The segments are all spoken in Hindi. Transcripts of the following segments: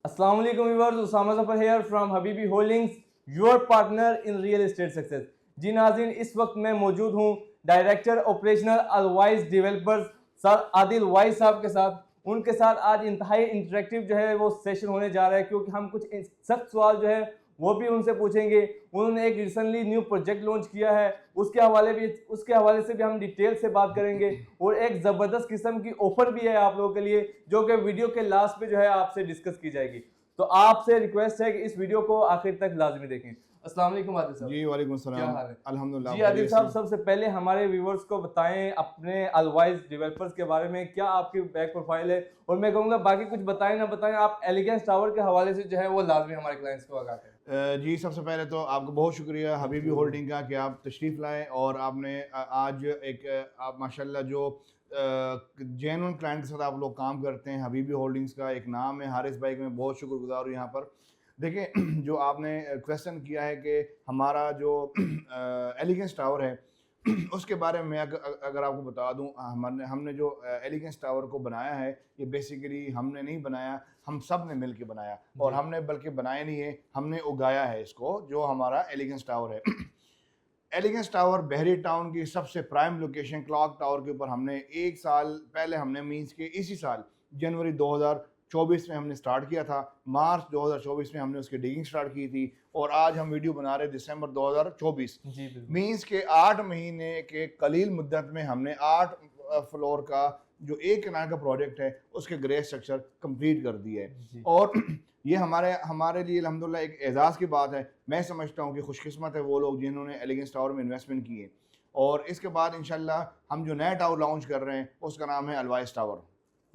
अस्सलाम वालेकुम viewers, Usama Zafar here from Habibi holdings, your partner in real estate success. जी नाज़रीन, इस वक्त मैं मौजूद हूँ director operational always developers sir Adil Waiz साहब के साथ। उनके साथ आज इंतहाई इंटरेक्टिव जो है वो सेशन होने जा रहा है, क्योंकि हम कुछ सख्त सवाल जो है वो भी उनसे पूछेंगे। उन्होंने एक रिसेंटली न्यू प्रोजेक्ट लॉन्च किया है, उसके हवाले से भी हम डिटेल से बात करेंगे। और एक ज़बरदस्त किस्म की ऑफर भी है आप लोगों के लिए, जो कि वीडियो के लास्ट पे जो है आपसे डिस्कस की जाएगी। तो आपसे रिक्वेस्ट है कि इस वीडियो को आखिर तक लाजमी देखें। अस्सलाम वालेकुम आदिल साहब। जी वालेकुम क्या सलाम। हाल है? अल्हम्दुलिल्लाह जी आदिल खैरियत साहब, से। सबसे पहले हमारे व्यूवर्स को बताएं अपने अलवाइज डेवलपर्स के बारे में, क्या आपकी बैक प्रोफाइल है। और मैं कहूँगा बाकी कुछ बताएं ना बताएं, आप एलिगेंस टावर के हवाले से जो है वो लाजमी हमारे क्लाइंट्स को आगाह करें। जी सबसे पहले तो आपको बहुत शुक्रिया हबीबी होल्डिंग का कि आप तशरीफ़ लाए और आपने आज आप माशाल्लाह जो जेन्युइन क्लाइंट के साथ आप लोग काम करते हैं। हबीबी होल्डिंग्स का एक नाम है हारिस भाई का, मैं बहुत शुक्रगुजार हूँ यहाँ पर। देखिए जो आपने क्वेश्चन किया है कि हमारा जो एलिगेंस टावर है उसके बारे में अगर आपको बता दूं, हमने हमने जो एलिगेंस टावर को बनाया है, ये बेसिकली हमने नहीं बनाया, हम सब ने मिल के बनाया। और हमने बल्कि बनाया नहीं है, हमने उगाया है इसको, जो हमारा एलिगेंस टावर है। एलिगेंस टावर बहरी टाउन की सबसे प्राइम लोकेशन क्लॉक टावर के ऊपर हमने 1 साल पहले हमने मीन्स के इसी साल जनवरी 2024 में हमने स्टार्ट किया था। मार्च 2024 में हमने उसकी डिगिंग स्टार्ट की थी और आज हम वीडियो बना रहे दिसंबर 2024। जी बिल्कुल। मीन्स के 8 महीने के कलील मुद्दत में हमने 8 फ्लोर का जो एक कनाल का प्रोजेक्ट है उसके ग्रे स्ट्रक्चर कंप्लीट कर दिया है। और ये हमारे हमारे लिए अल्हम्दुलिल्लाह एक एजाज़ की बात है। मैं समझता हूँ कि खुशकिस्मत है वो लोग जिन्होंने एलिगेंस टावर में इन्वेस्टमेंट की है। और इसके बाद इंशाल्लाह हम जो नया टावर लॉन्च कर रहे हैं उसका नाम है अलवाइस टावर।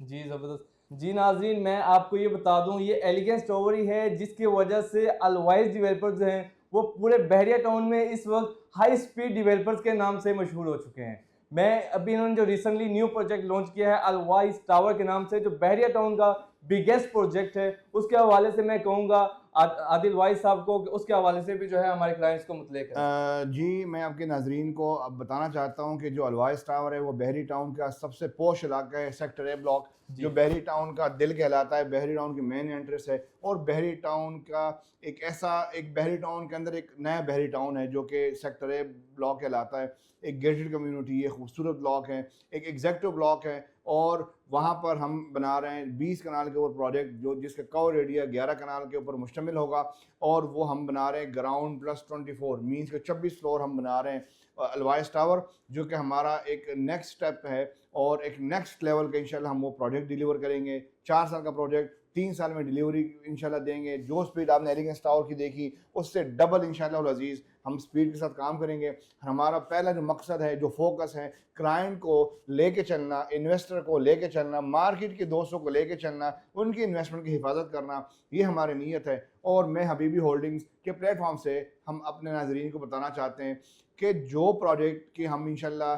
जी ज़बरदस्त। जी नाज़रीन, मैं आपको ये बता दूं, ये एलिगेंस टावर ही है जिसकी वजह से अलवाइज डेवलपर्स जो हैं वो पूरे बहरिया टाउन में इस वक्त हाई स्पीड डेवलपर्स के नाम से मशहूर हो चुके हैं। मैं अभी इन्होंने जो रिसेंटली न्यू प्रोजेक्ट लॉन्च किया है अलवाइज टावर के नाम से, जो बहरिया टाउन का बिगेस्ट प्रोजेक्ट है, उसके हवाले से मैं कहूँगा आदिल वाइज साहब को कि उसके हवाले से भी जो है हमारे क्लाइंट्स को मुतले करें। जी मैं आपके नाजरीन को अब बताना चाहता हूँ कि जो अलवाइस टावर है वो बहरी टाउन का सबसे पोश इलाका है, सेक्टर ए ब्लॉक, जो बहरी टाउन का दिल कहलाता है, बहरी टाउन की मेन एंट्रेंस है। और बहरी टाउन का एक बहरी टाउन के अंदर एक नया बहरी टाउन है जो कि सेक्टर ए ब्लॉक कहलाता है। एक गेटेड कम्युनिटी है, खूबसूरत ब्लॉक है, एक एग्जेक्टिव ब्लॉक है। और वहाँ पर हम बना रहे हैं 20 कनाल के ऊपर प्रोजेक्ट, जो जिसका कवर एरिया 11 कनाल के ऊपर मुश्तमिल होगा। और वो हम बना रहे हैं ग्राउंड प्लस 24 मीन्स के 24 फ्लोर हम बना रहे हैं अलवाइस टावर, जो कि हमारा एक नेक्स्ट स्टेप है और एक नेक्स्ट लेवल का इंशाल्लाह हम वो प्रोजेक्ट डिलीवर करेंगे। 4 साल का प्रोजेक्ट 3 साल में डिलीवरी इंशाल्लाह देंगे। जो स्पीड आपने एलिगेंस टावर की देखी उससे डबल इंशाल्लाह अजीज़ हम स्पीड के साथ काम करेंगे। हमारा पहला जो मकसद है, जो फोकस है, क्लाइंट को लेके चलना, इन्वेस्टर को लेके चलना, मार्केट के दोस्तों को लेके चलना, उनकी इन्वेस्टमेंट की हिफाजत करना, ये हमारी नीयत है। और मैं हबीबी होल्डिंग्स के प्लेटफॉर्म से हम अपने नाजरीन को बताना चाहते हैं कि जो प्रोजेक्ट की हम इंशाल्लाह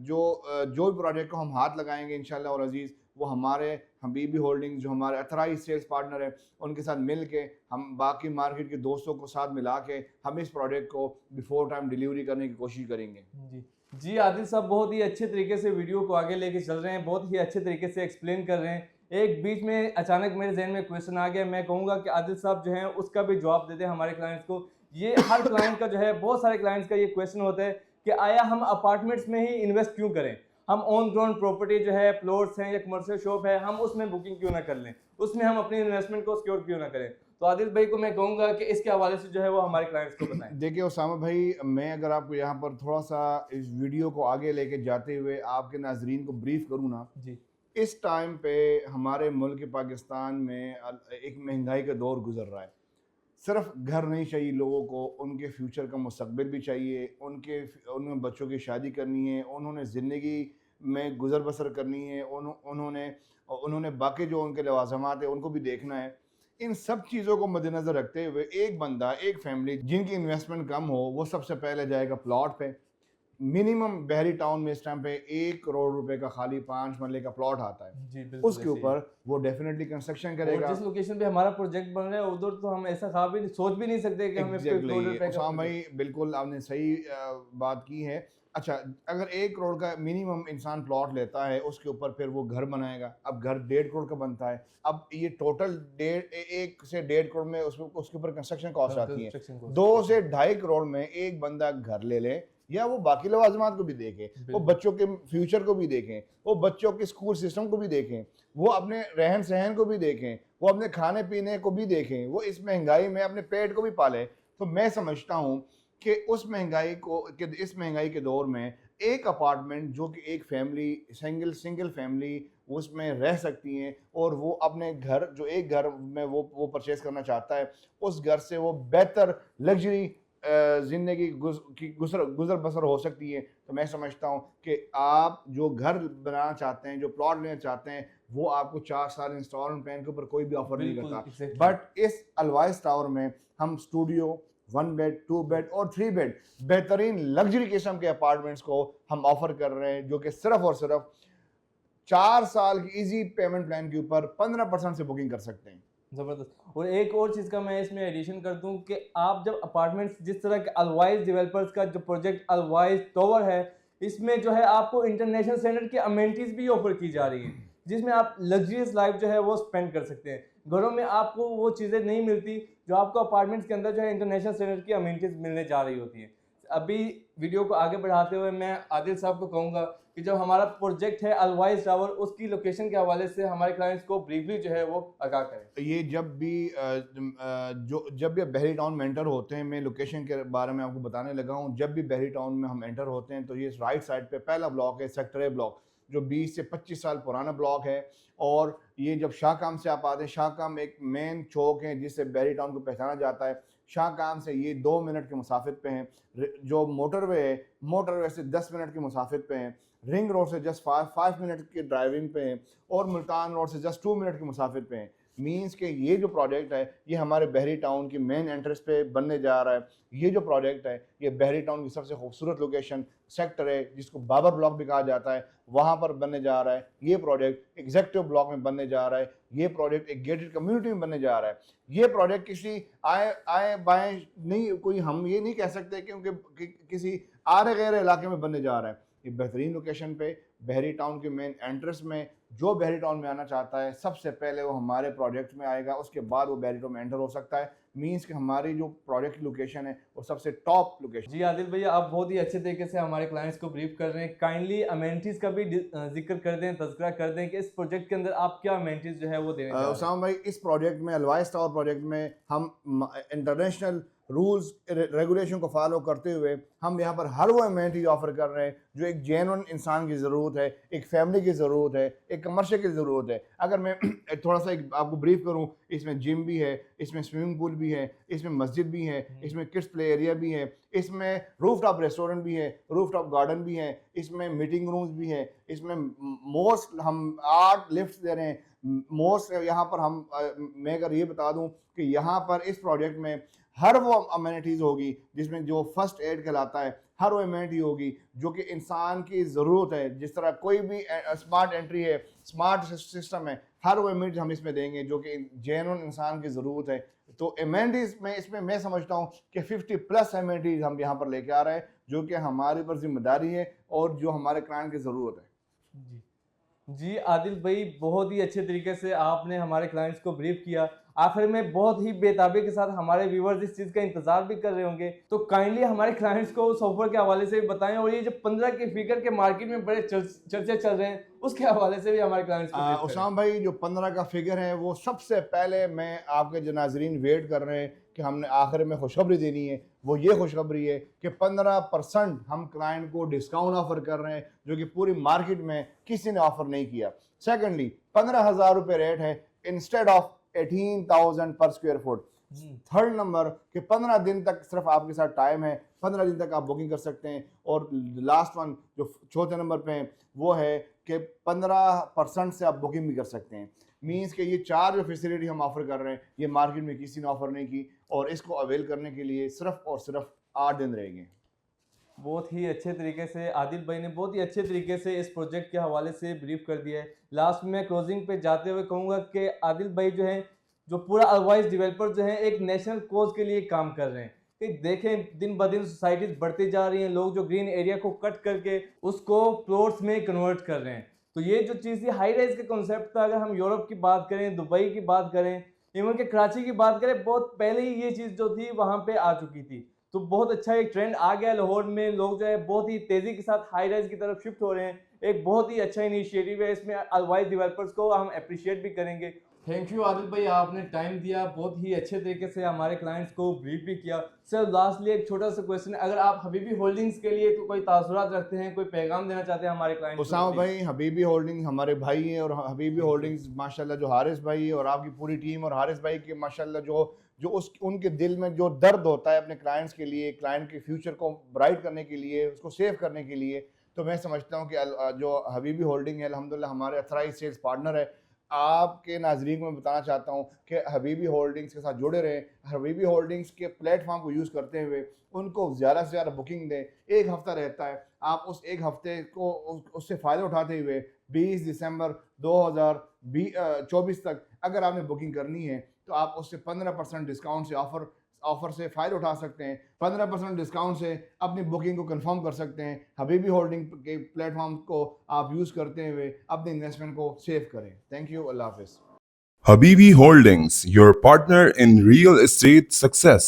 जो भी प्रोजेक्ट को हम हाथ लगाएंगे इंशाल्लाह और अजीज़, वो हमारे हबीबी होल्डिंग्स जो हमारे अथराइज सेल्स पार्टनर हैं उनके साथ मिल के, हम बाकी मार्केट के दोस्तों को साथ मिला के हम इस प्रोजेक्ट को बिफोर टाइम डिलीवरी करने की कोशिश करेंगे। जी जी आदिल साहब, बहुत ही अच्छे तरीके से वीडियो को आगे लेके चल रहे हैं, बहुत ही अच्छे तरीके से एक्सप्लेन कर रहे हैं। एक बीच में अचानक मेरे जहन में क्वेश्चन आ गया, मैं कहूँगा कि आदिल साहब जो हैं उसका भी जवाब दे दें हमारे क्लाइंट्स को। ये हर क्लाइंट का जो है, बहुत सारे क्लाइंट्स का ये क्वेश्चन होता है कि आया हम अपार्टमेंट्स में ही इन्वेस्ट क्यों करें, हम ऑन ग्राउंड प्रॉपर्टी जो है, प्लॉट्स हैं या कमर्शियल शॉप है, हम उसमें बुकिंग क्यों ना कर लें, उसमें हम अपनी इन्वेस्टमेंट को सिक्योर क्यों ना करें। तो आदिल भाई को मैं कहूँगा कि इसके हवाले से जो है वो हमारे क्लाइंट्स को बताएं। देखिए उसामा भाई, मैं अगर आपको यहाँ पर थोड़ा सा इस वीडियो को आगे लेके जाते हुए आपके नाजरीन को ब्रीफ करूँ ना, जी इस टाइम पे हमारे मुल्क पाकिस्तान में एक महंगाई का दौर गुजर रहा है। सिर्फ घर नहीं चाहिए लोगों को, उनके फ्यूचर का मुस्तकबिल भी चाहिए, उनमें बच्चों की शादी करनी है, उन्होंने ज़िंदगी में गुजर बसर करनी है, उन्होंने उन्होंने बाकी जो उनके लवाजमात है उनको भी देखना है। इन सब चीज़ों को मद्देनज़र रखते हुए एक बंदा, एक फैमिली जिनकी इन्वेस्टमेंट कम हो, वो सबसे पहले जाएगा प्लॉट पे। मिनिमम बहरी टाउन में इस टाइम पे 1 करोड़ रुपए का खाली 5 मरले का प्लॉट आता है। जी बिल्कुल उसके ऊपर वो डेफिनेटली कंस्ट्रक्शन और करेगा। जिस लोकेशन पे हमारा प्रोजेक्ट बन रहा है उधर तो हम ऐसा खा भी नहीं, सोच भी नहीं सकते कि हमें कोई करोड़ रुपए का उसाम भाई बिल्कुल आपने सही बात की है। अच्छा, अगर 1 करोड़ का मिनिमम इंसान प्लॉट लेता है, उसके ऊपर फिर वो घर बनाएगा। अब घर 1.5 करोड़ का बनता है। अब ये टोटल 1 से 1.5 करोड़ में उसमें उसके ऊपर कंस्ट्रक्शन कॉस्ट आती है। कंस्ट्रक्शन को 2 से 2.5 करोड़ में एक बंदा घर ले ले, या वो बाकी लवाजमात को भी देखे, वो बिल्कुल। बच्चों के फ्यूचर को भी देखें, वो बच्चों के स्कूल सिस्टम को भी देखें, वो अपने रहन सहन को भी देखें, वो अपने खाने पीने को भी देखें, वो इस महंगाई में अपने पेट को भी पाले। तो मैं समझता हूँ कि इस महंगाई के दौर में एक अपार्टमेंट जो कि एक फैमिली सिंगल फैमिली उसमें रह सकती हैं, और वो अपने घर जो एक घर में वो परचेज करना चाहता है, उस घर से वो बेहतर लग्जरी ज़िंदगी गुजर बसर हो सकती है। तो मैं समझता हूँ कि आप जो घर बनाना चाहते हैं, जो प्लॉट लेना चाहते हैं, वो आपको 4 साल इंस्टॉलमेंट प्लान के ऊपर कोई भी ऑफर नहीं बिल्कुल करता। एग्जैक्टली। बट इस अलवाइस टावर में हम स्टूडियो 1 बेड 2 बेड और 3 बेड बेहतरीन लग्जरी किस्म के अपार्टमेंट्स को हम ऑफर कर रहे हैं, जो कि सिर्फ और सिर्फ 4 साल की इजी पेमेंट प्लान के ऊपर 15% से बुकिंग कर सकते हैं। जबरदस्त। और एक और चीज़ का मैं इसमें एडिशन कर दूं कि आप जब अपार्टमेंट्स जिस तरह के अलवाइज डेवलपर्स का जो प्रोजेक्ट अलवाइज टावर है, इसमें जो है आपको इंटरनेशनल स्टैंडर्ड की अमेनिटीज़ भी ऑफर की जा रही हैं, जिसमें आप लग्जरियस लाइफ जो है वो स्पेंड कर सकते हैं। घरों में आपको वो चीज़ें नहीं मिलती जो आपको अपार्टमेंट्स के अंदर जो है इंटरनेशनल स्टैंडर्ड की अमेनिटीज़ मिलने जा रही होती हैं। अभी वीडियो को आगे बढ़ाते हुए मैं आदिल साहब को कहूँगा कि जब हमारा प्रोजेक्ट है अलवाइज टावर, उसकी लोकेशन के हवाले से हमारे क्लाइंट्स को ब्रीफली जो है वो आगाह करें। ये जब भी बहरी टाउन में एंटर होते हैं, मैं लोकेशन के बारे में आपको बताने लगा हूँ। जब भी बहरी टाउन में हम एंटर होते हैं तो ये राइट साइड पे पहला ब्लॉक है, सेक्टर ए ब्लॉक, जो 20 से 25 साल पुराना ब्लॉक है। और ये जब शाहकाम से आप आते हैं, शाहकाम एक मेन चौक है जिससे बहरी टाउन को पहचाना जाता है। शाहकाम से ये 2 मिनट के मुसाफिर पे हैं। जो मोटरवे है, मोटरवे से 10 मिनट के मुसाफिर पे हैं। रिंग रोड से जस्ट 5 मिनट के ड्राइविंग पे हैं, और मुल्तान रोड से जस्ट 2 मिनट के मुसाफिर पे हैं। मीन्स के ये जो प्रोजेक्ट है ये हमारे बहरी टाउन की मेन एंट्रेंस पे बनने जा रहा है। ये जो प्रोजेक्ट है ये बहरी टाउन की सबसे खूबसूरत लोकेशन सेक्टर है, जिसको बाबर ब्लॉक भी कहा जाता है, वहाँ पर बनने जा रहा है। ये प्रोजेक्ट एग्जेक्टिव ब्लॉक में बनने जा रहा है। ये प्रोजेक्ट एक गेटेड कम्युनिटी में बनने जा रहा है। ये प्रोजेक्ट किसी आए बाएँ नहीं, कोई हम ये नहीं कह सकते क्योंकि किसी आरे गैर इलाके में बनने जा रहा है। ये बेहतरीन लोकेशन पे बहरी टाउन के मेन एंट्रेंस में, जो बहरी टाउन में आना चाहता है सबसे पहले वो हमारे प्रोजेक्ट में आएगा, उसके बाद वो बहरी टाउन में एंटर हो सकता है। मीन्स कि हमारी जो प्रोजेक्ट की लोकेशन है वो सबसे टॉप लोकेशन। जी आदिल भैया, आप बहुत ही अच्छे तरीके से हमारे क्लाइंट्स को ब्रीफ कर रहे हैं। काइंडली अमेनिटीज़ का भी जिक्र कर दें, तज़किरा कर दें कि इस प्रोजेक्ट के अंदर आप क्या अमेनिटीज़ जो है वो देने जा रहे हैं। उसामा भाई, इस प्रोजेक्ट में अलवाइस टावर प्रोजेक्ट में हम इंटरनेशनल रूल्स रेगुलेशन को फॉलो करते हुए हम यहाँ पर हर वो अमेनिटी ऑफर कर रहे हैं जो एक जेन्युइन इंसान की ज़रूरत है, एक फैमिली की ज़रूरत है, एक कमर्शियल की ज़रूरत है। अगर मैं थोड़ा सा आपको ब्रीफ करूँ, इसमें जिम भी है, इसमें स्विमिंग पूल भी है, इसमें मस्जिद भी है, इसमें किड्स प्ले एरिया भी है, इसमें रूफ टॉप रेस्टोरेंट भी है, रूफ टॉप गार्डन भी है, इसमें मीटिंग रूम्स भी है, इसमें मोस्ट हम 8 लिफ्ट दे रहे हैं। मोस्ट यहाँ पर मैं अगर ये बता दूँ कि यहाँ पर इस प्रोजेक्ट में हर वो अमेनिटीज़ होगी जिसमें जो फर्स्ट एड कहलाता है, हर वो अमेनिटी होगी जो कि इंसान की ज़रूरत है। जिस तरह कोई भी स्मार्ट एंट्री है, स्मार्ट सिस्टम है, हर वो अमेनिटी हम इसमें देंगे जो कि जेन्युइन इंसान की ज़रूरत है। तो अमेनिटीज़ में इसमें मैं समझता हूँ कि 50+ अमेनिटीज़ हम यहाँ पर लेके आ रहे हैं, जो कि हमारे ऊपर जिम्मेदारी है और जो हमारे क्लाइंट की ज़रूरत है। जी आदिल भाई, बहुत ही अच्छे तरीके से आपने हमारे क्लाइंट्स को ब्रीफ किया। आखिर में बहुत ही बेताबी के साथ हमारे व्यूवर्स इस चीज़ का इंतजार भी कर रहे होंगे, तो काइंडली हमारे क्लाइंट्स को उस ऑफर के हवाले से भी बताएं, और ये जो 15 के फिगर के मार्केट में बड़े चर्चे चल रहे हैं उसके हवाले से भी हमारे क्लाइंट्स को brief करें। उसाम भाई, जो 15 का फिगर है वो सबसे पहले मैं आपके जो नाजरीन वेट कर रहे हैं कि हमने आखिर में खुशखबरी देनी है, वो ये खुशखबरी है कि 15% हम क्लाइंट को डिस्काउंट ऑफर कर रहे हैं, जो कि पूरी मार्केट में किसी ने ऑफर नहीं किया। सेकेंडली, 15,000 रुपये रेट है इंस्टेड ऑफ 18,000 पर स्क्वायर फुट। थर्ड नंबर कि 15 दिन तक सिर्फ आपके साथ टाइम है, 15 दिन तक आप बुकिंग कर सकते हैं। और लास्ट वन जो चौथे नंबर पे है वो है कि 15% से आप बुकिंग भी कर सकते हैं। मीन्स कि ये 4 जो फैसिलिटी हम ऑफर कर रहे हैं ये मार्केट में किसी ने ऑफर नहीं की, और इसको अवेल करने के लिए सिर्फ और सिर्फ 8 दिन रहेंगे। बहुत ही अच्छे तरीके से आदिल भाई ने बहुत ही अच्छे तरीके से इस प्रोजेक्ट के हवाले से ब्रीफ कर दिया है। लास्ट में क्लोजिंग पे जाते हुए कहूँगा कि आदिल भाई जो हैं, जो पूरा अल्वाइस डेवलपर जो हैं, एक नेशनल कोज के लिए काम कर रहे हैं कि देखें दिन ब दिन सोसाइटीज़ बढ़ती जा रही हैं, लोग जो ग्रीन एरिया को कट करके उसको प्लॉट्स में कन्वर्ट कर रहे हैं। तो ये जो चीज़ थी हाई राइज का कॉन्सेप्ट था, अगर हम यूरोप की बात करें, दुबई की बात करें, इवन के कराची की बात करें, बहुत पहले ही ये चीज़ जो थी वहाँ पे आ चुकी थी। तो बहुत अच्छा एक ट्रेंड आ गया लाहौर में, लोग जो है बहुत ही तेज़ी के साथ हाई राइज की तरफ शिफ्ट हो रहे हैं। एक बहुत ही अच्छा इनिशिएटिव है, इसमें अल्वाइस डेवलपर्स को हम अप्रिशिएट भी करेंगे। थैंक यू आदिल भाई, आपने टाइम दिया, बहुत ही अच्छे तरीके से हमारे क्लाइंट्स को ब्रीफ भी किया। सर लास्टली एक छोटा सा क्वेश्चन, अगर आप हबीबी होल्डिंग्स के लिए तो कोई तासुरात रखते हैं, कोई पैगाम देना चाहते हैं हमारे क्लाइंट्स को? उसामा भाई, हबीबी होल्डिंग्स हमारे भाई हैं, और हबीबी होल्डिंग्स माशाल्लाह जो हारिस भाई और आपकी पूरी टीम और हारिस भाई की माशाल्लाह जो उनके दिल में जो दर्द होता है अपने क्लाइंट्स के लिए, क्लाइंट के फ्यूचर को ब्राइट करने के लिए, उसको सेव करने के लिए, तो मैं समझता हूँ कि जो हबीबी होल्डिंग है अल्हम्दुलिल्लाह हमारे अथराइज सेल्स पार्टनर है। आपके नाजरीन को मैं बताना चाहता हूँ कि हबीबी होल्डिंग्स के साथ जुड़े रहें, हबीबी होल्डिंग्स के प्लेटफॉर्म को यूज़ करते हुए उनको ज़्यादा से ज़्यादा बुकिंग दें। एक हफ़्ता रहता है, आप उस एक हफ़्ते को उससे फ़ायदा उठाते हुए 20 दिसंबर 2024 तक अगर आपने बुकिंग करनी है तो आप उससे 15% डिस्काउंट से ऑफर से फ़ायदा उठा सकते हैं। 15% डिस्काउंट से अपनी बुकिंग को कंफर्म कर सकते हैं। हबीबी होल्डिंग के प्लेटफॉर्म को आप यूज़ करते हुए अपने इन्वेस्टमेंट को सेव करें। थैंक यू, अल्लाह हाफिज़। Habibi Holdings, your partner in real estate success.